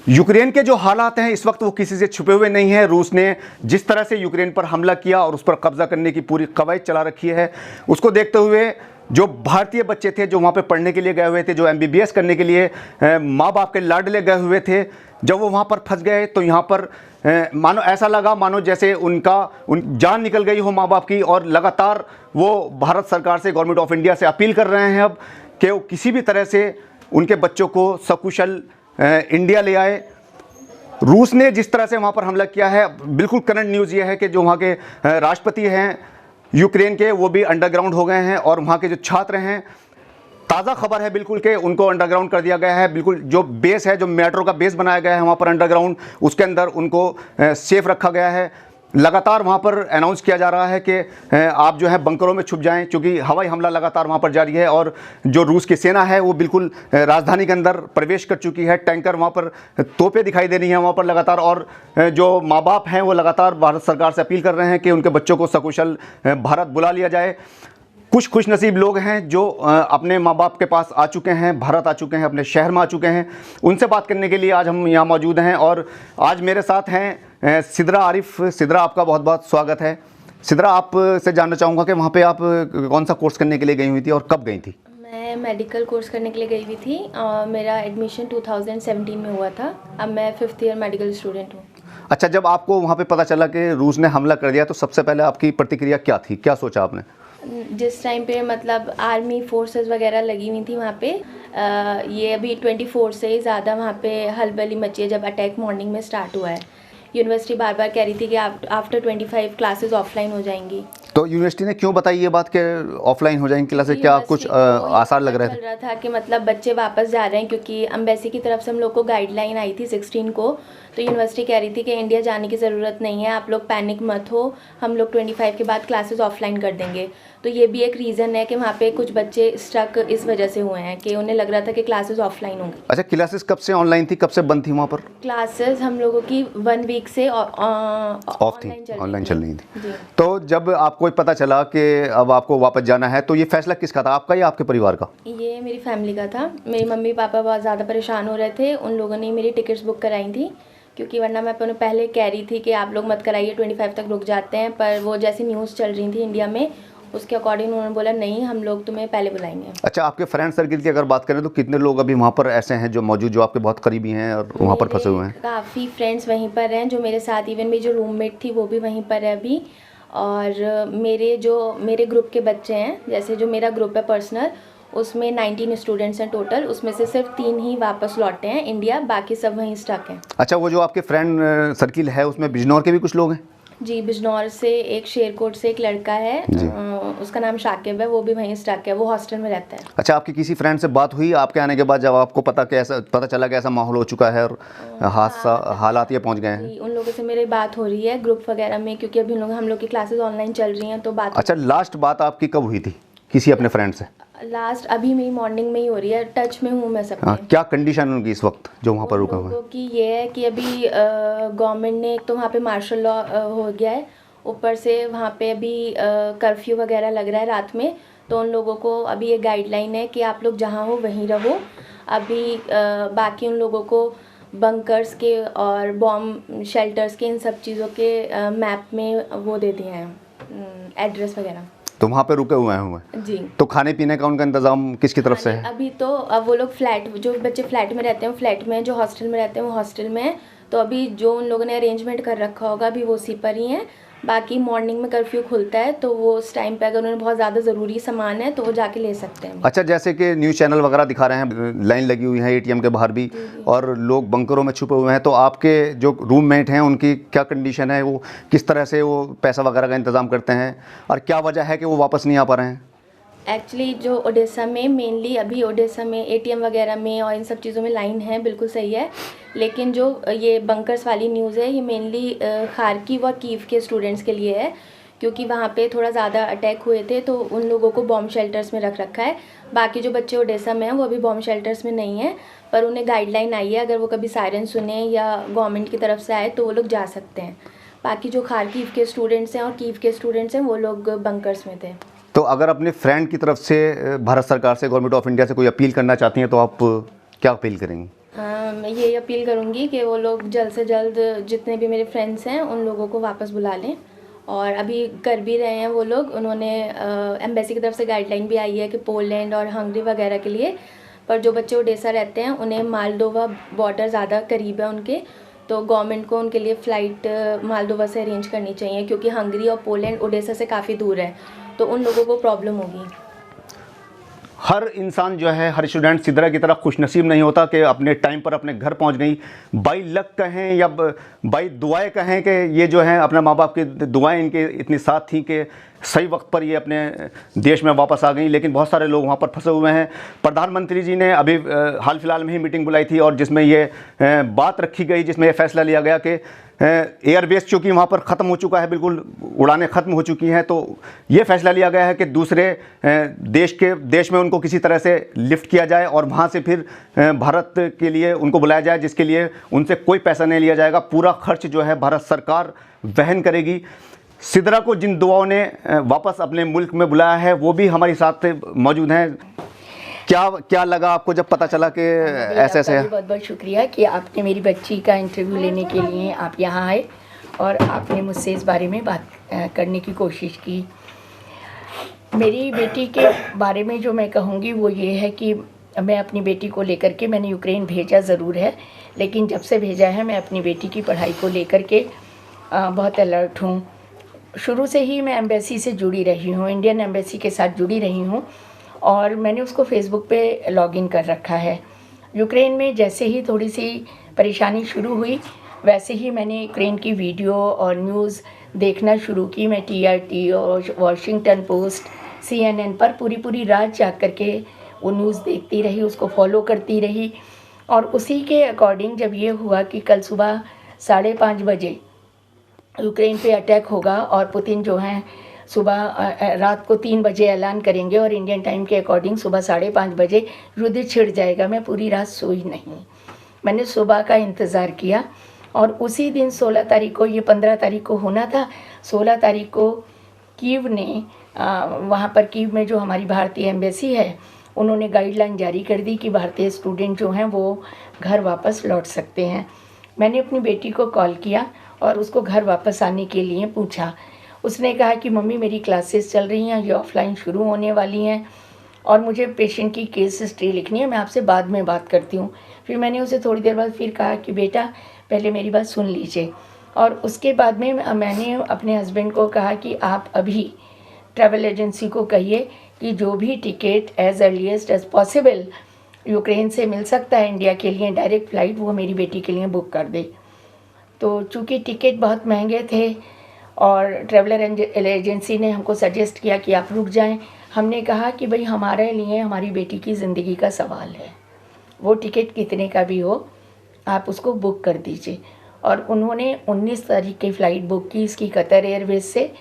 Ukraine के जो हालात हैं इस वक्त वो किसी से छुपे हुए नहीं हैं। रूस ने जिस तरह से यूक्रेन पर हमला किया और उस पर कब्जा करने की पूरी कवायद चला रखी है, उसको देखते हुए जो भारतीय बच्चे थे जो वहाँ पे पढ़ने के लिए गए हुए थे, जो MBBS करने के लिए माँ बाप के लाडले गए हुए थे, जब वो वहाँ पर फंस गए तो यहाँ पर मानो ऐसा लगा मानो जैसे उन जान निकल गई हो माँ बाप की। और लगातार वो भारत सरकार से, गवर्नमेंट ऑफ इंडिया से अपील कर रहे हैं अब कि वो किसी भी तरह से उनके बच्चों को सकुशल इंडिया ले आए। रूस ने जिस तरह से वहाँ पर हमला किया है, बिल्कुल करंट न्यूज़ ये है कि जो वहाँ के राष्ट्रपति हैं यूक्रेन के, वो भी अंडरग्राउंड हो गए हैं और वहाँ के जो छात्र हैं, ताज़ा खबर है बिल्कुल कि उनको अंडरग्राउंड कर दिया गया है। बिल्कुल जो बेस है, जो मेट्रो का बेस बनाया गया है वहाँ पर अंडरग्राउंड, उसके अंदर उनको सेफ रखा गया है। लगातार वहाँ पर अनाउंस किया जा रहा है कि आप जो है बंकरों में छुप जाएं, क्योंकि हवाई हमला लगातार वहाँ पर जारी है और जो रूस की सेना है वो बिल्कुल राजधानी के अंदर प्रवेश कर चुकी है। टैंकर वहाँ पर, तोपें दिखाई दे रही हैं वहाँ पर लगातार। और जो माँ बाप हैं वो लगातार भारत सरकार से अपील कर रहे हैं कि उनके बच्चों को सकुशल भारत बुला लिया जाए। कुछ खुशनसीब लोग हैं जो अपने माँ बाप के पास आ चुके हैं, भारत आ चुके हैं, अपने शहर में आ चुके हैं। उनसे बात करने के लिए आज हम यहाँ मौजूद हैं और आज मेरे साथ हैं सिद्रा आरिफ। सिद्रा, आपका बहुत बहुत स्वागत है। सिद्रा, आप से जानना चाहूँगा कि वहाँ पे आप कौन सा कोर्स करने के लिए गई हुई थी और कब गई थी? मैं मेडिकल कोर्स करने के लिए गई हुई थी। मेरा एडमिशन 2017 में हुआ था। अब मैं 5th ईयर मेडिकल स्टूडेंट हूँ। अच्छा, जब आपको वहाँ पे पता चला कि रूस ने हमला कर दिया तो सबसे पहले आपकी प्रतिक्रिया क्या थी, क्या सोचा आपने? जिस टाइम पे मतलब आर्मी फोर्सेस वगैरह लगी हुई थी वहाँ पे, ये अभी 24 से ज़्यादा वहाँ पे हलबली मची है जब अटैक मॉर्निंग में स्टार्ट हुआ है। यूनिवर्सिटी बार बार कह रही थी कि आफ्टर 25 क्लासेस ऑफलाइन हो जाएंगी। तो यूनिवर्सिटी ने क्यों बताई ये बात कि ऑफलाइन हो जाएंगी क्लासेस? क्या कुछ आसार लग रहे थे? चल रहा था कि मतलब बच्चे वापस जा रहे हैं, क्योंकि एम्बेसी की तरफ से हम लोग को गाइडलाइन आई थी 16 को। तो यूनिवर्सिटी कह रही थी कि इंडिया जाने की ज़रूरत नहीं है, आप लोग पैनिक मत हो, हम लोग 25 के बाद क्लासेस ऑफलाइन कर देंगे। तो ये भी एक रीज़न है कि वहाँ पे कुछ बच्चे स्टक इस वजह से हुए हैं कि उन्हें लग रहा था कि क्लासेस ऑफलाइन होंगी। अच्छा, क्लासेस कब से ऑनलाइन थी, कब से बंद थी वहाँ पर? क्लासेस हम लोगों की 1 वीक से ऑफ थी, ऑनलाइन चल रही थी। तो जब आपको पता चला कि अब आपको वापस जाना है तो ये फैसला किसका था, आपका या आपके परिवार का? ये मेरी फैमिली का था। मेरी मम्मी पापा बहुत ज़्यादा परेशान हो रहे थे, उन लोगों ने मेरी टिकट्स बुक कराई थी, क्योंकि वरना मैं उन्हें पहले कह रही थी कि आप लोग मत कराइए, 25 तक रुक जाते हैं। पर वो जैसी न्यूज़ चल रही थी इंडिया में, उसके अकॉर्डिंग उन्होंने बोला नहीं, हम लोग तुम्हें पहले बुलाएंगे। अच्छा, आपके फ्रेंड सर्किल की अगर बात करें तो कितने लोग अभी वहाँ पर ऐसे हैं जो मौजूद, जो आपके बहुत करीबी हैं और वहाँ पर फंसे हुए हैं? काफ़ी फ्रेंड्स वहीं पर हैं जो मेरे साथ, इवन मेरी जो रूममेट थी वो भी वहीं पर है अभी। और मेरे ग्रुप के बच्चे हैं, जैसे जो मेरा ग्रुप है पर्सनल, उसमें 19 स्टूडेंट्स हैं टोटल, उसमें से सिर्फ 3 ही वापस लौटे हैं इंडिया, बाकी सब वहीं स्टक हैं। अच्छा, वो जो आपके फ्रेंड सर्किल है उसमें बिजनौर के भी कुछ लोग हैं? जी, बिजनौर से एक, शेरकोट से एक लड़का है, उसका नाम शाकिब है, वो भी वहीं स्टक है, वो हॉस्टल में रहता है। अच्छा, आपकी किसी फ्रेंड से बात हुई आपके आने के बाद, जब आपको पता चला कि ऐसा माहौल हो चुका है और हालात ये पहुंच गए हैं? उन लोगों से मेरी बात हो रही है ग्रुप वगैरह में, क्योंकि अभी हम लोग की क्लासेस ऑनलाइन चल रही हैं तो बात। अच्छा, लास्ट बात आपकी कब हुई थी किसी अपने फ्रेंड से? लास्ट अभी मेरी मॉर्निंग में ही हो रही है, टच में हूँ मैं सबसे। क्या कंडीशन उनकी इस वक्त जो वहाँ पर रुका हुआ है? कि ये है कि अभी गवर्नमेंट ने, एक तो वहाँ पे मार्शल लॉ हो गया है, ऊपर से वहाँ पे अभी कर्फ्यू वगैरह लग रहा है रात में। तो उन लोगों को अभी ये गाइडलाइन है कि आप लोग जहाँ हो वहीं रहो। अभी बाकी उन लोगों को बंकर्स के और बॉम्ब शेल्टर्स के, इन सब चीज़ों के मैप में वो दे दिए हैं एड्रेस वगैरह। तो वहाँ पे रुके हुए हैं जी। तो खाने पीने का उनका इंतजाम किसकी तरफ से है? अभी तो अब वो लोग फ्लैट, जो बच्चे फ्लैट में रहते हैं वो फ्लैट में, जो हॉस्टल में रहते हैं वो हॉस्टल में है। तो अभी जो उन लोगों ने अरेंजमेंट कर रखा होगा अभी वो उसी पर ही हैं। बाकी मॉर्निंग में कर्फ्यू खुलता है तो वो उस टाइम पे अगर उन्हें बहुत ज़्यादा ज़रूरी सामान है तो वो जाके ले सकते हैं। अच्छा, जैसे कि न्यूज़ चैनल वगैरह दिखा रहे हैं लाइन लगी हुई है ATM के बाहर भी, और लोग बंकरों में छुपे हुए हैं, तो आपके जो रूममेट हैं उनकी क्या कंडीशन है, वो किस तरह से वो पैसा वगैरह का इंतज़ाम करते हैं और क्या वजह है कि वो वापस नहीं आ पा रहे हैं? एक्चुअली जो ओडेसा में, मेनली अभी ओडेसा में ATM वगैरह में और इन सब चीज़ों में लाइन है, बिल्कुल सही है। लेकिन जो ये बंकर्स वाली न्यूज़ है ये मेनली खार्किव व कीव के स्टूडेंट्स के लिए है, क्योंकि वहाँ पे थोड़ा ज़्यादा अटैक हुए थे तो उन लोगों को बॉम्ब शेल्टर्स में रख रखा है। बाकी जो बच्चे ओडेसा में हैं वो अभी बॉम्ब शेल्टर्स में नहीं है, पर उन्हें गाइडलाइन आई है, अगर वो कभी सायरन सुने या गवर्नमेंट की तरफ से आए तो वो लोग जा सकते हैं। बाकी जो खार्किव के स्टूडेंट्स हैं और कीव के स्टूडेंट्स हैं वो लोग बंकर्स में थे। तो अगर अपने फ्रेंड की तरफ से भारत सरकार से, गवर्नमेंट ऑफ इंडिया से कोई अपील करना चाहती हैं तो आप क्या अपील करेंगी? मैं यही अपील करूँगी कि वो लोग जल्द से जल्द जितने भी मेरे फ्रेंड्स हैं उन लोगों को वापस बुला लें, और अभी कर भी रहे हैं वो लोग। उन्होंने एम्बेसी की तरफ से गाइडलाइन भी आई है कि पोलैंड और हंगरी वगैरह के लिए, पर जो बच्चे ओडेसा रहते हैं उन्हें मालडोवा बॉर्डर ज़्यादा करीब है उनके, तो गवर्नमेंट को उनके लिए फ़्लाइट मालडोवा से अरेंज करनी चाहिए, क्योंकि हंगरी और पोलैंड ओडेसा से काफ़ी दूर है, तो उन लोगों को प्रॉब्लम होगी। हर इंसान जो है, हर स्टूडेंट सिद्रा की तरह खुशनसीब नहीं होता कि अपने टाइम पर अपने घर पहुंच गई। बाई लक कहें या बाई दुआएं कहें कि ये जो है अपने माँ बाप की दुआएं इनके इतनी साथ थी कि सही वक्त पर ये अपने देश में वापस आ गई। लेकिन बहुत सारे लोग वहाँ पर फंसे हुए हैं। प्रधानमंत्री जी ने अभी हाल फिलहाल में ही मीटिंग बुलाई थी और जिसमें ये बात रखी गई, जिसमें ये फैसला लिया गया कि एयरबेस चूँकि वहाँ पर ख़त्म हो चुका है, बिल्कुल उड़ानें ख़त्म हो चुकी हैं, तो ये फैसला लिया गया है कि दूसरे देश में उनको किसी तरह से लिफ्ट किया जाए और वहाँ से फिर भारत के लिए उनको बुलाया जाए, जिसके लिए उनसे कोई पैसा नहीं लिया जाएगा। पूरा खर्च जो है भारत सरकार वहन करेगी। सिद्रा को जिन दुआओं ने वापस अपने मुल्क में बुलाया है वो भी हमारे साथ मौजूद हैं। क्या लगा आपको जब पता चला कि ऐसे ऐसे? बहुत बहुत शुक्रिया कि आपने मेरी बच्ची का इंटरव्यू लेने के लिए आप यहाँ आए और आपने मुझसे इस बारे में बात करने की कोशिश की। मेरी बेटी के बारे में जो मैं कहूँगी वो ये है कि मैं अपनी बेटी को लेकर के मैंने यूक्रेन भेजा ज़रूर है, लेकिन जब से भेजा है मैं अपनी बेटी की पढ़ाई को लेकर के बहुत अलर्ट हूँ। शुरू से ही मैं एम्बेसी से जुड़ी रही हूँ, इंडियन एम्बेसी के साथ जुड़ी रही हूँ और मैंने उसको फेसबुक पे लॉगिन कर रखा है। यूक्रेन में जैसे ही थोड़ी सी परेशानी शुरू हुई वैसे ही मैंने यूक्रेन की वीडियो और न्यूज़ देखना शुरू की। मैं TRT और वॉशिंगटन पोस्ट, CNN पर पूरी रात जाग करके वो न्यूज़ देखती रही, उसको फॉलो करती रही। और उसी के अकॉर्डिंग जब ये हुआ कि कल सुबह 5:30 बजे यूक्रेन पे अटैक होगा और पुतिन जो हैं सुबह रात को 3 बजे ऐलान करेंगे और इंडियन टाइम के अकॉर्डिंग सुबह 5:30 बजे युद्ध छिड़ जाएगा, मैं पूरी रात सोई नहीं। मैंने सुबह का इंतज़ार किया और उसी दिन 16 तारीख को, ये 15 तारीख को होना था, 16 तारीख को कीव ने वहाँ पर कीव में जो हमारी भारतीय एम्बेसी है उन्होंने गाइडलाइन जारी कर दी कि भारतीय स्टूडेंट जो हैं वो घर वापस लौट सकते हैं। मैंने अपनी बेटी को कॉल किया और उसको घर वापस आने के लिए पूछा। उसने कहा कि मम्मी मेरी क्लासेस चल रही हैं, ये ऑफलाइन शुरू होने वाली हैं और मुझे पेशेंट की केस हिस्ट्री लिखनी है, मैं आपसे बाद में बात करती हूँ। फिर मैंने उसे थोड़ी देर बाद फिर कहा कि बेटा पहले मेरी बात सुन लीजिए। और उसके बाद में मैंने अपने हस्बैंड को कहा कि आप अभी ट्रैवल एजेंसी को कहिए कि जो भी ticket as earliest as possible Ukraine से मिल सकता है इंडिया के लिए डायरेक्ट फ़्लाइट, वो मेरी बेटी के लिए बुक कर दे। तो चूँकि टिकट बहुत महंगे थे और ट्रैवलर एजेंसी ने हमको सजेस्ट किया कि आप रुक जाएं, हमने कहा कि भाई हमारे लिए हमारी बेटी की ज़िंदगी का सवाल है, वो टिकट कितने का भी हो आप उसको बुक कर दीजिए। और उन्होंने 19 तारीख की फ़्लाइट बुक की इसकी कतर एयरवेज से।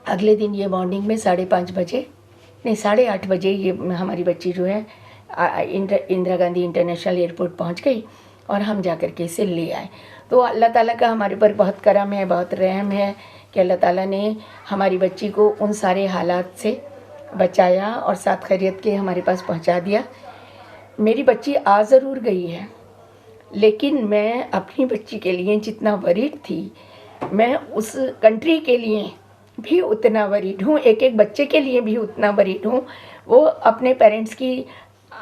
अगले दिन ये मॉर्निंग में 5:30 बजे नहीं 8:30 बजे ये हमारी बच्ची जो है इंदिरा गांधी इंटरनेशनल एयरपोर्ट पहुंच गई और हम जा कर के इसे ले आए। तो अल्लाह ताला का हमारे पर बहुत करम है, बहुत रहम है कि अल्लाह ताला ने हमारी बच्ची को उन सारे हालात से बचाया और साथ खैरियत के हमारे पास पहुंचा दिया। मेरी बच्ची आ ज़रूर गई है, लेकिन मैं अपनी बच्ची के लिए जितना वरीड थी मैं उस कंट्री के लिए भी उतना वरीड हूँ, एक बच्चे के लिए भी उतना वरीड हूँ। वो अपने पेरेंट्स की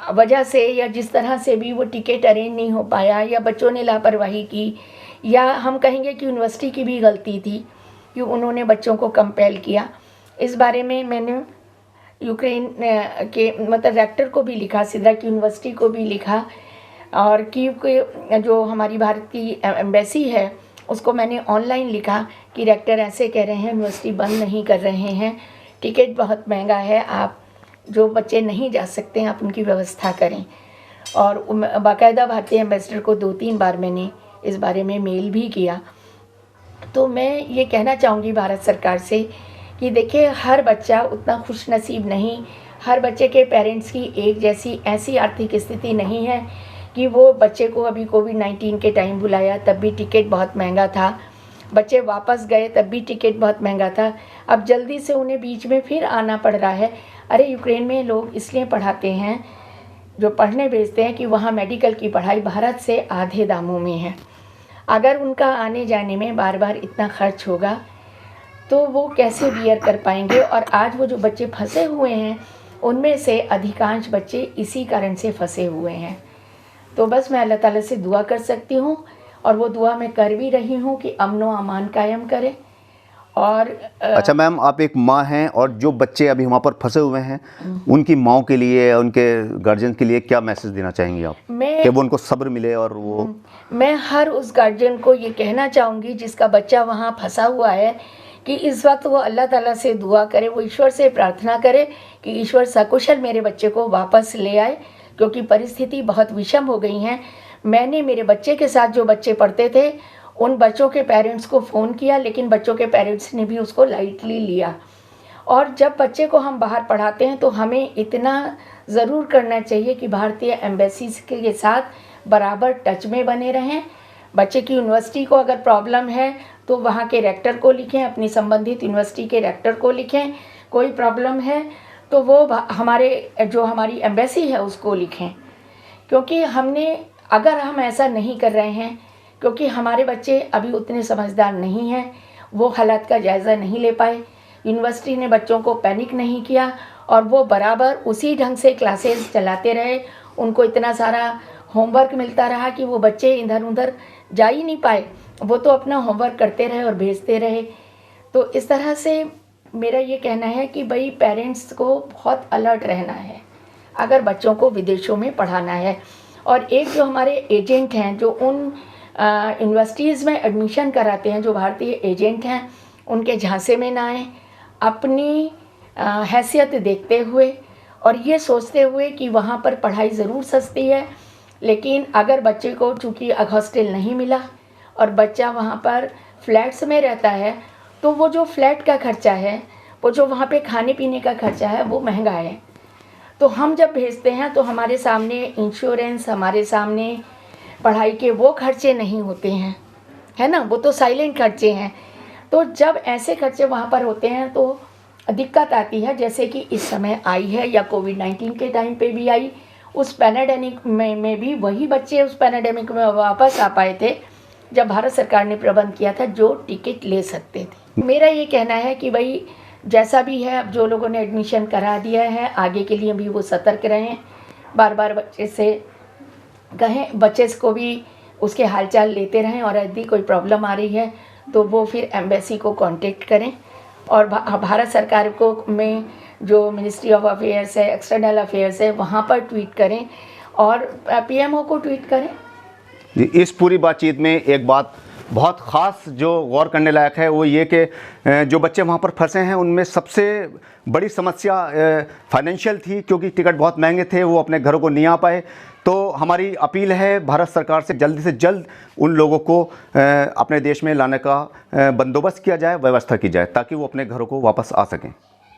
वजह से या जिस तरह से भी वो टिकट अरेंज नहीं हो पाया या बच्चों ने लापरवाही की या हम कहेंगे कि यूनिवर्सिटी की भी गलती थी कि उन्होंने बच्चों को कंपेल किया। इस बारे में मैंने यूक्रेन के मतलब रेक्टर को भी लिखा, सिद्रा की यूनिवर्सिटी को भी लिखा और कीव के जो हमारी भारतीय एम्बेसी है उसको मैंने ऑनलाइन लिखा कि रेक्टर ऐसे कह रहे हैं, यूनिवर्सिटी बंद नहीं कर रहे हैं, टिकट बहुत महंगा है, आप जो बच्चे नहीं जा सकते हैं आप उनकी व्यवस्था करें। और बाकायदा भारतीय एम्बेसडर को 2-3 बार मैंने इस बारे में मेल भी किया। तो मैं ये कहना चाहूँगी भारत सरकार से कि देखिए हर बच्चा उतना खुश नसीब नहीं, हर बच्चे के पेरेंट्स की एक जैसी ऐसी आर्थिक स्थिति नहीं है कि वो बच्चे को अभी कोविड-19 के टाइम बुलाया तब भी टिकट बहुत महंगा था, बच्चे वापस गए तब भी टिकट बहुत महंगा था, अब जल्दी से उन्हें बीच में फिर आना पड़ रहा है। अरे यूक्रेन में लोग इसलिए पढ़ाते हैं जो पढ़ने भेजते हैं कि वहाँ मेडिकल की पढ़ाई भारत से आधे दामों में है। अगर उनका आने जाने में बार बार इतना खर्च होगा तो वो कैसे बियर कर पाएंगे। और आज वो जो बच्चे फंसे हुए हैं उनमें से अधिकांश बच्चे इसी कारण से फंसे हुए हैं। तो बस मैं अल्लाह ताला से दुआ कर सकती हूँ और वो दुआ मैं कर भी रही हूँ कि अमन व अमान कायम करें। और अच्छा मैम, आप एक माँ हैं और जो बच्चे अभी वहाँ पर फंसे हुए हैं उनकी माँओं के लिए, उनके गार्जियन के लिए क्या मैसेज देना चाहेंगी आप कि वो उनको सब्र मिले? और वो मैं हर उस गार्जियन को ये कहना चाहूँगी जिसका बच्चा वहाँ फंसा हुआ है कि इस वक्त वो अल्लाह ताला से दुआ करे, वो ईश्वर से प्रार्थना करे कि ईश्वर सकुशल मेरे बच्चे को वापस ले आए, क्योंकि परिस्थिति बहुत विषम हो गई है। मैंने मेरे बच्चे के साथ जो बच्चे पढ़ते थे उन बच्चों के पेरेंट्स को फ़ोन किया, लेकिन बच्चों के पेरेंट्स ने भी उसको लाइटली लिया। और जब बच्चे को हम बाहर पढ़ाते हैं तो हमें इतना ज़रूर करना चाहिए कि भारतीय एम्बेसी के साथ बराबर टच में बने रहें। बच्चे की यूनिवर्सिटी को अगर प्रॉब्लम है तो वहाँ के रेक्टर को लिखें, अपनी संबंधित यूनिवर्सिटी के रेक्टर को लिखें। कोई प्रॉब्लम है तो वो हमारी एम्बेसी है उसको लिखें, क्योंकि अगर हम ऐसा नहीं कर रहे हैं, क्योंकि हमारे बच्चे अभी उतने समझदार नहीं हैं, वो हालात का जायज़ा नहीं ले पाए, यूनिवर्सिटी ने बच्चों को पैनिक नहीं किया और वो बराबर उसी ढंग से क्लासेस चलाते रहे। उनको इतना सारा होमवर्क मिलता रहा कि वो बच्चे इधर उधर जा ही नहीं पाए, वो तो अपना होमवर्क करते रहे और भेजते रहे। तो इस तरह से मेरा ये कहना है कि भाई पेरेंट्स को बहुत अलर्ट रहना है अगर बच्चों को विदेशों में पढ़ाना है। और एक जो हमारे एजेंट हैं जो उन यूनिवर्सिटीज़ में एडमिशन कराते हैं, जो भारतीय एजेंट हैं, उनके झांसे में ना आए, अपनी हैसियत देखते हुए और ये सोचते हुए कि वहाँ पर पढ़ाई ज़रूर सस्ती है, लेकिन अगर बच्चे को चूँकि हॉस्टल नहीं मिला और बच्चा वहाँ पर फ्लैट्स में रहता है तो वो जो फ्लैट का खर्चा है, वो जो वहाँ पे खाने पीने का खर्चा है, वो महंगा है। तो हम जब भेजते हैं तो हमारे सामने इंश्योरेंस, हमारे सामने पढ़ाई के वो खर्चे नहीं होते हैं, है ना, वो तो साइलेंट खर्चे हैं। तो जब ऐसे खर्चे वहाँ पर होते हैं तो दिक्कत आती है, जैसे कि इस समय आई है या कोविड-19 के टाइम पे भी आई। उस पैंडेमिक में भी वही बच्चे उस पैंडेमिक में वापस आ पाए थे जब भारत सरकार ने प्रबंध किया था जो टिकट ले सकते थे। मेरा ये कहना है कि भाई जैसा भी है, अब जो लोगों ने एडमिशन करा दिया है आगे के लिए भी वो सतर्क रहें, बार बार बच्चे से कहें, बच्चे को भी उसके हालचाल लेते रहें और यदि कोई प्रॉब्लम आ रही है तो वो फिर एम्बेसी को कांटेक्ट करें। और भारत सरकार को में जो मिनिस्ट्री ऑफ अफेयर्स है, एक्सटर्नल अफेयर्स है, वहाँ पर ट्वीट करें और पीएमओ को ट्वीट करें। इस पूरी बातचीत में एक बात बहुत ख़ास जो गौर करने लायक है वो ये कि जो बच्चे वहाँ पर फंसे हैं उनमें सबसे बड़ी समस्या फाइनेंशियल थी, क्योंकि टिकट बहुत महंगे थे, वो अपने घरों को नहीं आ पाए। तो हमारी अपील है भारत सरकार से जल्दी जल्द उन लोगों को अपने देश में लाने का बंदोबस्त किया जाए, व्यवस्था की जाए, ताकि वो अपने घरों को वापस आ सकें।